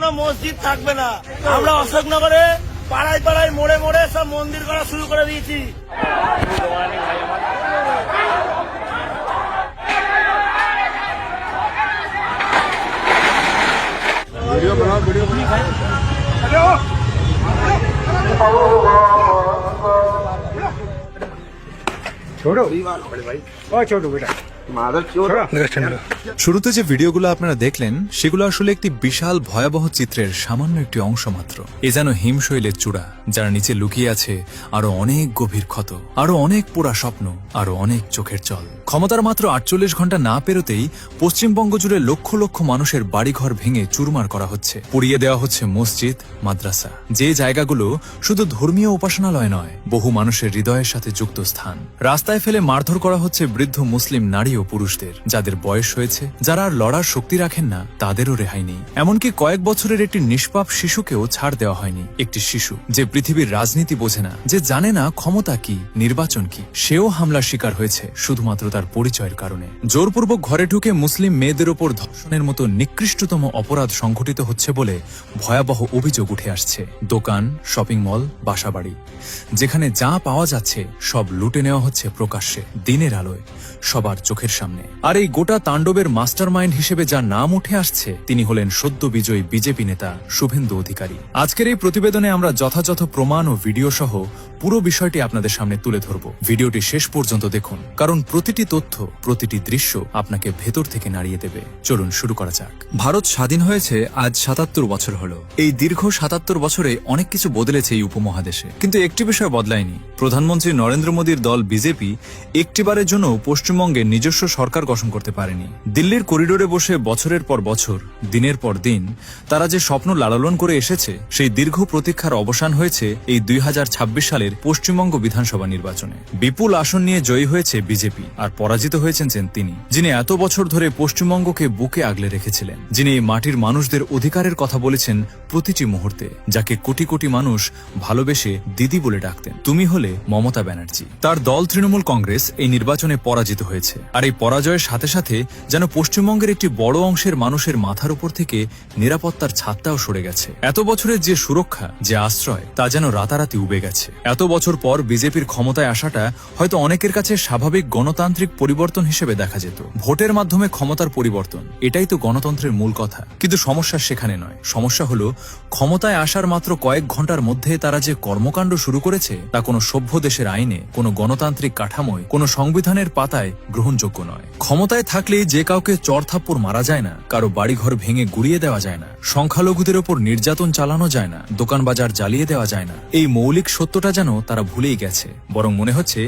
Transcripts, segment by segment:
কোনো মসজিদ থাকবে না। আমরা অশোকনগরে পাড়ায় পাড়ায় মোড়ে মোড়ে সব মন্দির করা শুরু করে দিয়েছি। শুরুতে যে ভিডিওগুলো আপনারা দেখলেন সেগুলো আসলে একটি বিশাল ভয়াবহ চিত্রের সামান্য একটি অংশ মাত্র। এ যেন হিমশৈলের চূড়া, যার নিচে লুকিয়ে আছে আরো অনেক গভীর ক্ষত, আরো অনেক পোড়া স্বপ্ন, আরো অনেক চোখের জল। ক্ষমতার মাত্র ৪৮ ঘন্টা না পেরোতেই পশ্চিমবঙ্গ জুড়ে লক্ষ লক্ষ মানুষের বাড়িঘর ভেঙে চুরমার করা হচ্ছে, পুড়িয়ে দেওয়া হচ্ছে মসজিদ, মাদ্রাসা, যে জায়গাগুলো শুধু ধর্মীয় উপাসনালয় নয়, বহু মানুষের হৃদয়ের সাথে যুক্ত স্থান। রাস্তায় ফেলে মারধর করা হচ্ছে বৃদ্ধ মুসলিম নারী ও পুরুষদের, যাদের বয়স হয়েছে, যারা আর লড়ার শক্তি রাখেন না, তাদেরও রেহাই নেই। এমনকি কয়েক বছরের একটি নিষ্পাপ শিশুকেও ছাড় দেওয়া হয়নি। একটি শিশু যে পৃথিবীর রাজনীতি বোঝে না, যে জানে না ক্ষমতা কি, নির্বাচন কি, সেও হামলার শিকার হয়েছে শুধুমাত্র তার পরিচয়ের কারণে। জোরপূর্বক ঘরে ঢুকে মুসলিম মেয়েদের ওপর ধর্ষণের মতো নিকৃষ্টতম অপরাধ সংঘটিত হচ্ছে বলে ভয়াবহ অভিযোগ উঠে আসছে। দোকান, শপিং মল, বাসাবাড়ি, যেখানে যা পাওয়া যাচ্ছে সব লুটে নেওয়া হচ্ছে প্রকাশ্যে, দিনের আলোয়, সবার চোখের সামনে। আর এই গোটা তাণ্ডবের মাস্টারমাইন্ড হিসেবে যার নাম উঠে আসছে, তিনি হলেন সদ্য বিজয়ী বিজেপি নেতা শুভেন্দু অধিকারী। আজকের এই প্রতিবেদনে আমরা যথাযথ প্রমাণ ও ভিডিও সহ পুরো বিষয়টি আপনাদের সামনে তুলে ধরব। ভিডিওটি শেষ পর্যন্ত দেখুন, কারণ প্রতিটি তথ্য, প্রতিটি দৃশ্য আপনাকে ভেতর থেকে নাড়িয়ে দেবে। চলুন শুরু করা যাক। ভারত স্বাধীন হয়েছে আজ ৭৭ বছর হলো। এই দীর্ঘ ৭৭ বছরে অনেক কিছু বদলেছে এই উপমহাদেশে, কিন্তু একটি বিষয় বদলায়নি। প্রধানমন্ত্রী নরেন্দ্র মোদীর দল বিজেপি একটিবারের জন্য পশ্চিমবঙ্গে নিজস্ব সরকার গঠন করতে পারেনি। দিল্লির করিডোরে বসে বছরের পর বছর, দিনের পর দিন তারা যে স্বপ্ন লালন করে এসেছে, সেই দীর্ঘ প্রতীক্ষার অবসান হয়েছে এই ২০২৬ সালের পশ্চিমবঙ্গ বিধানসভা নির্বাচনে। বিপুল আসন নিয়ে জয়ী হয়েছে বিজেপি, আর পরাজিত হয়েছেন তিনি, যিনি এত বছর ধরে পশ্চিমবঙ্গকে বুকে আগলে রেখেছিলেন, যিনি এই মাটির মানুষদের অধিকারের কথা বলেছেন প্রতিটি মুহূর্তে, যাকে কোটি কোটি মানুষ ভালোবেসে দিদি বলে ডাকতেন। তুমি হলে মমতা ব্যানার্জি। তার দল তৃণমূল কংগ্রেস এই নির্বাচনে পরাজিত হয়েছে, আর এই পরাজয়ের সাথে সাথে যেন পশ্চিমবঙ্গের একটি বড় অংশের মানুষের মাথার উপর থেকে নিরাপত্তার ছাদটাও সরে গেছে। এত বছরের যে সুরক্ষা, যে আশ্রয়, তা যেন রাতারাতি উবে গেছে। এত বছর পর বিজেপির ক্ষমতায় আসাটা হয়তো অনেকের কাছে স্বাভাবিক গণতান্ত্রিক পরিবর্তন হিসেবে দেখা যেত। ভোটের মাধ্যমে ক্ষমতার পরিবর্তন, এটাই তো গণতন্ত্রের মূল কথা। কিন্তু সমস্যা সেখানে নয়। সমস্যা হলো ক্ষমতায় আসার মাত্র কয়েক ঘন্টার মধ্যে তারা যে কর্মকাণ্ড শুরু করেছে, তা কোনো সভ্য দেশের আইনে, কোনো গণতান্ত্রিক কাঠামোয়, কোনো সংবিধানের পাতায় গ্রহণযোগ্য নয়। ক্ষমতায় থাকলেই যে কাউকে চড়থাপ্পড় মারা যায় না, কারো বাড়িঘর ভেঙে গুড়িয়ে দেওয়া যায় না, সংখ্যালঘুদের ওপর নির্যাতন চালানো যায় না, দোকানবাজার জ্বালিয়ে দেওয়া যায় না, এই মৌলিক সত্যটা যেন তারা ভুলেই গেছে। বরং মনে হচ্ছে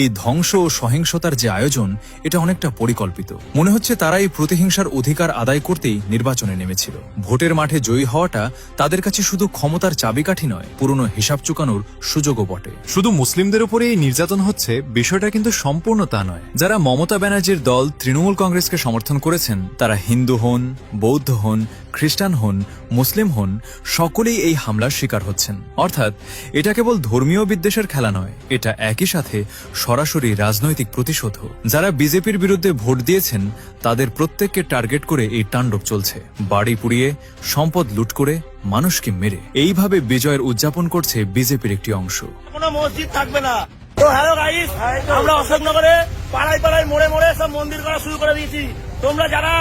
এই ধ্বংস ও সহিংসতার যে আয়োজন, এটা অনেকটা পরিকল্পিত। মনে হচ্ছে তারা এই প্রতিহিংসার অধিকার আদায় করতেই নির্বাচনে নেমেছিল। ভোটের মাঠে জয়ী হওয়াটা তাদের কাছে শুধু ক্ষমতার চাবিকাঠি নয়, পুরনো হিসাব চুকানোর সুযোগও বটে। শুধু মুসলিমদের উপরে এই নির্যাতন হচ্ছে, বিষয়টা কিন্তু সম্পূর্ণ তা নয়। যারা মমতা ব্যানার্জির দল তৃণমূল কংগ্রেসকে সমর্থন করেছেন, তারা হিন্দু হন, বৌদ্ধ হন, খ্রিস্টান হন, মুসলিম হন, সকলেই এই হামলার শিকার হচ্ছেন। অর্থাৎ এটা কেবল ধর্মীয় বিদ্বেষের খেলা নয়, এটা একই সাথে সরাসরি রাজনৈতিক প্রতিশোধ। যারা বিজেপির বিরুদ্ধে ভোট দিয়েছেন, তাদের প্রত্যেককে টার্গেট করে এই তাণ্ডব চলছে। বাড়ি পুড়িয়ে, সম্পদ লুট করে, মানুষকে মেরে এইভাবে বিজয়ের উদযাপন করছে বিজেপির একটি অংশ। কোনো মসজিদ থাকবে না। তো হ্যালো গাইস, আমরা অশোকনগরে পাড়ায় পাড়ায় মোড়ে মোড়ে সব মন্দির করা শুরু করে দিয়েছি। তোমরা যারা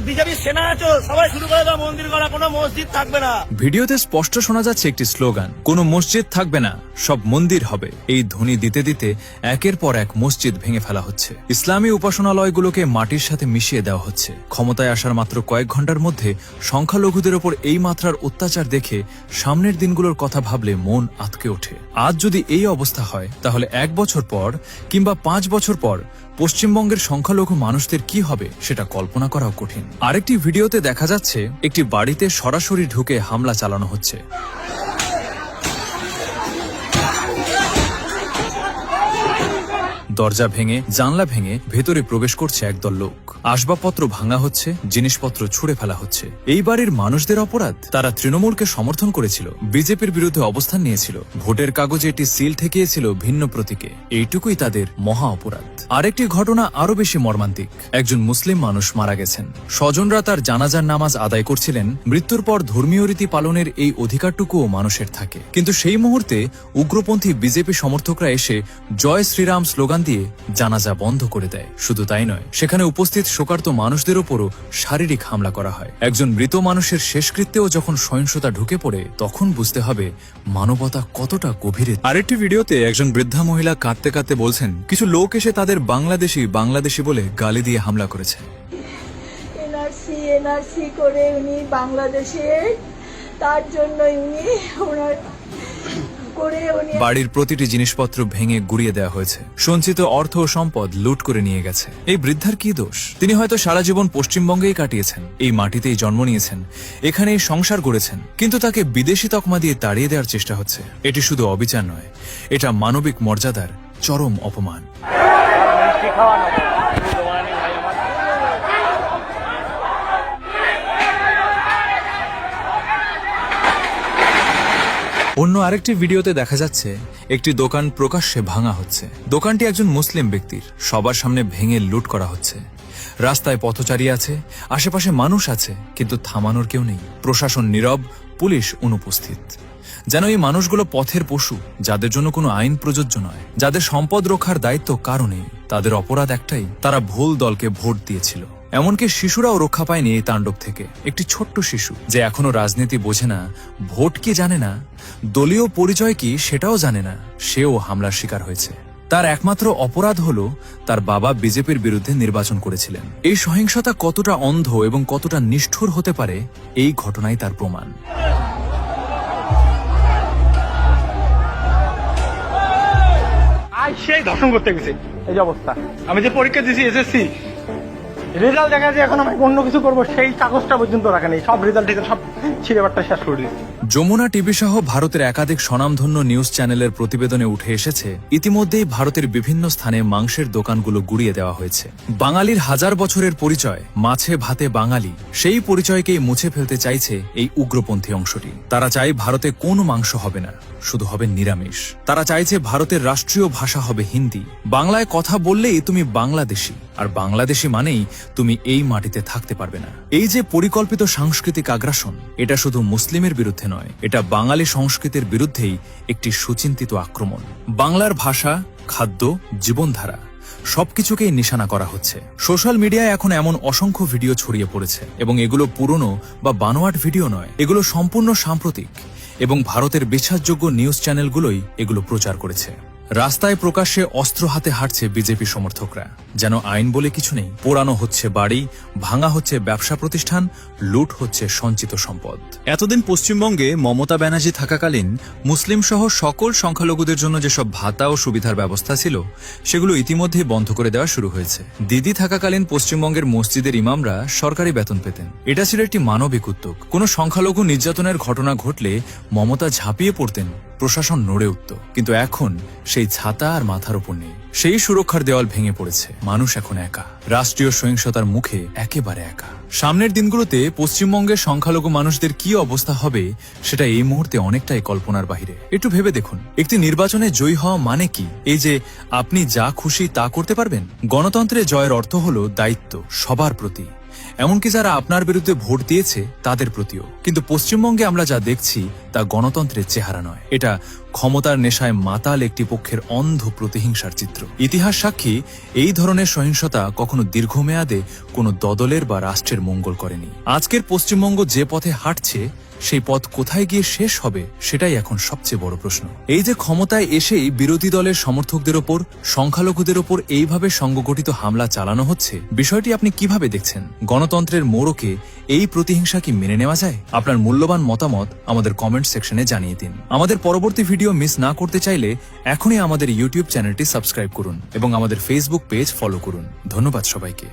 বিজেপির সেনা আছো, সবাই শুরু করে দাও মন্দির করা। কোনো মসজিদ থাকবে না। ভিডিওতে স্পষ্ট শোনা যাচ্ছে একটি স্লোগান, কোনো মসজিদ থাকবে না, সব মন্দির হবে। এই ধ্বনি দিতে দিতে একের পর এক মসজিদ ভেঙে ফেলা হচ্ছে। ইসলামী উপাসনালয়গুলোকে মাটির সাথে মিশিয়ে দেওয়া হচ্ছে। ক্ষমতায় আসার মাত্র কয়েক ঘন্টার মধ্যে সংখ্যালঘুদের ওপর এই মাত্রার অত্যাচার দেখে সামনের দিনগুলোর কথা ভাবলে মন আঁতকে ওঠে। আজ যদি এই অবস্থা হয়, তাহলে 1 বছর পর কিংবা 5 বছর পর পশ্চিমবঙ্গের সংখ্যালঘু মানুষদের কি হবে, সেটা কল্পনা করাও কঠিন। আরেকটি ভিডিওতে দেখা যাচ্ছে একটি বাড়িতে সরাসরি ঢুকে হামলা চালানো হচ্ছে। দরজা ভেঙে, জানলা ভেঙে ভেতরে প্রবেশ করছে একদল লোক। আসবাবপত্র ভাঙা হচ্ছে, জিনিসপত্র ছুঁড়ে ফেলা হচ্ছে। এই বাড়ির মানুষদের অপরাধ? তারা তৃণমূলকে সমর্থন করেছিল, বিজেপির বিরুদ্ধে অবস্থান নিয়েছিল, ভোটের কাগজে একটি সিল ঠেকিয়েছিল ভিন্ন প্রতীকে। এইটুকুই তাদের মহা অপরাধ। আরেকটি ঘটনা আরো বেশি মর্মান্তিক। একজন মুসলিম মানুষ মারা গেছেন, স্বজনরা তার জানাজার নামাজ আদায় করছিলেন। মৃত্যুর পর ধর্মীয় রীতি পালনের এই অধিকারটুকুও মানুষের থাকে, কিন্তু সেই মুহূর্তে উগ্রপন্থী বিজেপি সমর্থকরা এসে জয় শ্রীরাম স্লোগান দিয়ে জানাজা বন্ধ করে দেয়। শুধু তাই নয়, সেখানে উপস্থিত শোকার্ত মানুষদের ওপরও শারীরিক হামলা করা হয়। একজন মৃত মানুষের শেষকৃত্যেও যখন সহিংসতা ঢুকে পড়ে, তখন বুঝতে হবে মানবতা কতটা গভীরে। আরেকটি ভিডিওতে একজন বৃদ্ধা মহিলা কাঁদতে কাঁদতে বলছেন, কিছু লোক এসে তাদের বাংলাদেশি বলে গালি দিয়ে হামলা করেছে। এনআরসি করে উনি বাংলাদেশে, তার জন্য বাড়ির প্রতিটি জিনিসপত্র ভেঙে গুড়িয়ে দেওয়া হয়েছে, সঞ্চিত অর্থ ও সম্পদ লুট করে নিয়ে গেছে। এই বৃদ্ধার কি দোষ? তিনি হয়তো সারা জীবন পশ্চিমবঙ্গেই কাটিয়েছেন, এই মাটিতেই জন্ম নিয়েছেন, এখানেই সংসার গড়েছেন, কিন্তু তাকে বিদেশি তকমা দিয়ে তাড়িয়ে দেওয়ার চেষ্টা হচ্ছে। এটি শুধু অবিচার নয়, এটা মানবিক মর্যাদার চরম অপমান। অন্য আরেকটি ভিডিওতে দেখা যাচ্ছে একটি দোকান প্রকাশ্যে ভাঙা হচ্ছে। দোকানটি একজন মুসলিম ব্যক্তির, সবার সামনে ভেঙে লুট করা হচ্ছে। রাস্তায় পথচারী আছে, আশেপাশে মানুষ আছে, কিন্তু থামানোর কেউ নেই। প্রশাসন নীরব, পুলিশ অনুপস্থিত। যেন এই মানুষগুলো পথের পশু, যাদের জন্য কোনো আইন প্রযোজ্য নয়, যাদের সম্পদ রক্ষার দায়িত্ব কারো নেই। তাদের অপরাধ একটাই, তারা ভুল দলকে ভোট দিয়েছিল। এমনকি শিশুরাও রক্ষা পায়নি এই তাণ্ডব থেকে। একটি ছোট্ট শিশু যে এখনো রাজনীতি বোঝে না, ভোট কি জানে না, দলীয় পরিচয় কি সেটাও জানে না, সেও হামলার শিকার হয়েছে। তার একমাত্র অপরাধ হলো তার বাবা বিজেপির বিরুদ্ধে নির্বাচন করেছিলেন। এই সহিংসতা কতটা অন্ধ এবং কতটা নিষ্ঠুর হতে পারে, এই ঘটনাই তার প্রমাণ। সেই ধর্ষণ করতে গেছে, এই যে অবস্থা। আমি যে পরীক্ষা দিয়েছি এসএসসি, রেজাল্ট দেখা যায় এখন আমি অন্য কিছু করবো, সেই কাগজটা পর্যন্ত রাখা নেই। সব রেজাল্ট থেকে সব ছিঁড়েবারটা শেষ করে দিয়েছি। যমুনা টিভি সহ ভারতের একাধিক স্বনামধন্য নিউজ চ্যানেলের প্রতিবেদনে উঠে এসেছে, ইতিমধ্যেই ভারতের বিভিন্ন স্থানে মাংসের দোকানগুলো গুড়িয়ে দেওয়া হয়েছে। বাঙালির হাজার বছরের পরিচয়, মাছে ভাতে বাঙালি, সেই পরিচয়কেই মুছে ফেলতে চাইছে এই উগ্রপন্থী অংশটি। তারা চায় ভারতে কোনো মাংস হবে না, শুধু হবে নিরামিষ। তারা চাইছে ভারতের রাষ্ট্রীয় ভাষা হবে হিন্দি। বাংলায় কথা বললেই তুমি বাংলাদেশী, আর বাংলাদেশী মানেই তুমি এই মাটিতে থাকতে পারবে না। এই যে পরিকল্পিত সাংস্কৃতিক আগ্রাসন, এটা শুধু মুসলিমের বিরুদ্ধে নয়, এটা বাঙালি সংস্কৃতির বিরুদ্ধেই একটি সুচিন্তিত আক্রমণ। বাংলার ভাষা, খাদ্য, জীবনধারা সবকিছুকেই নিশানা করা হচ্ছে। সোশ্যাল মিডিয়ায় এখন এমন অসংখ্য ভিডিও ছড়িয়ে পড়েছে, এবং এগুলো পুরনো বা বানোয়াট ভিডিও নয়, এগুলো সম্পূর্ণ সাম্প্রতিক, এবং ভারতের বিশ্বাসযোগ্য নিউজ চ্যানেলগুলোই এগুলো প্রচার করেছে। রাস্তায় প্রকাশ্যে অস্ত্র হাতে হাঁটছে বিজেপি সমর্থকরা, যেন আইন বলে কিছু নেই। পোড়ানো হচ্ছে বাড়ি, ভাঙা হচ্ছে ব্যবসা প্রতিষ্ঠান, লুট হচ্ছে সঞ্চিত সম্পদ। এতদিন পশ্চিমবঙ্গে মমতা ব্যানার্জি থাকাকালীন মুসলিম সহ সকল সংখ্যালঘুদের জন্য যেসব ভাতা ও সুবিধার ব্যবস্থা ছিল, সেগুলো ইতিমধ্যেই বন্ধ করে দেওয়া শুরু হয়েছে। দিদি থাকাকালীন পশ্চিমবঙ্গের মসজিদের ইমামরা সরকারি বেতন পেতেন। এটা ছিল একটি মানবিক উদ্যোগ। কোনো সংখ্যালঘু নির্যাতনের ঘটনা ঘটলে মমতা ঝাঁপিয়ে পড়তেন, প্রশাসন নড়ে উঠত। কিন্তু এখন সেই ছাতা আর মাথার উপর নেই, সেই সুরক্ষার দেওয়াল ভেঙে পড়েছে। মানুষ এখন একা, রাষ্ট্রীয় সহিংসতার মুখে একেবারে একা। সামনের দিনগুলোতে পশ্চিমবঙ্গের সংখ্যালঘু মানুষদের কি অবস্থা হবে, সেটা এই মুহূর্তে অনেকটাই কল্পনার বাহিরে। একটু ভেবে দেখুন, একটি নির্বাচনে জয়ী হওয়া মানে কি? এই যে আপনি যা খুশি তা করতে পারবেন। গণতন্ত্রে জয়ের অর্থ হলো দায়িত্ব সবার প্রতি, এমনকি যারা আপনার বিরুদ্ধে ভোট দিয়েছে তাদের প্রতিও। কিন্তু পশ্চিমবঙ্গে আমরা যা দেখছি তা গণতন্ত্রের চেহারা নয়, এটা ক্ষমতার নেশায় মাতাল একটি পক্ষের অন্ধ প্রতিহিংসার চিত্র। ইতিহাস সাক্ষী, এই ধরনের সহিংসতা কখনো দীর্ঘমেয়াদে কোনো দলের বা রাষ্ট্রের মঙ্গল করেনি। আজকের পশ্চিমবঙ্গ যে পথে হাঁটছে, সেই পথ কোথায় গিয়ে শেষ হবে, সেটাই এখন সবচেয়ে বড় প্রশ্ন। এই যে ক্ষমতায় এসেই বিরোধী দলের সমর্থকদের ওপর, সংখ্যালঘুদের ওপর এইভাবে সংগঠিত হামলা চালানো হচ্ছে, বিষয়টি আপনি কিভাবে দেখছেন? গণতন্ত্রের মোড়কে এই প্রতিহিংসা কি মেনে নেওয়া যায়? আপনার মূল্যবান মতামত আমাদের কমেন্ট সেকশনে জানিয়ে দিন। আমাদের পরবর্তী ভিডিও মিস না করতে চাইলে এখনই আমাদের ইউটিউব চ্যানেলটি সাবস্ক্রাইব করুন এবং আমাদের ফেসবুক পেজ ফলো করুন। ধন্যবাদ সবাইকে।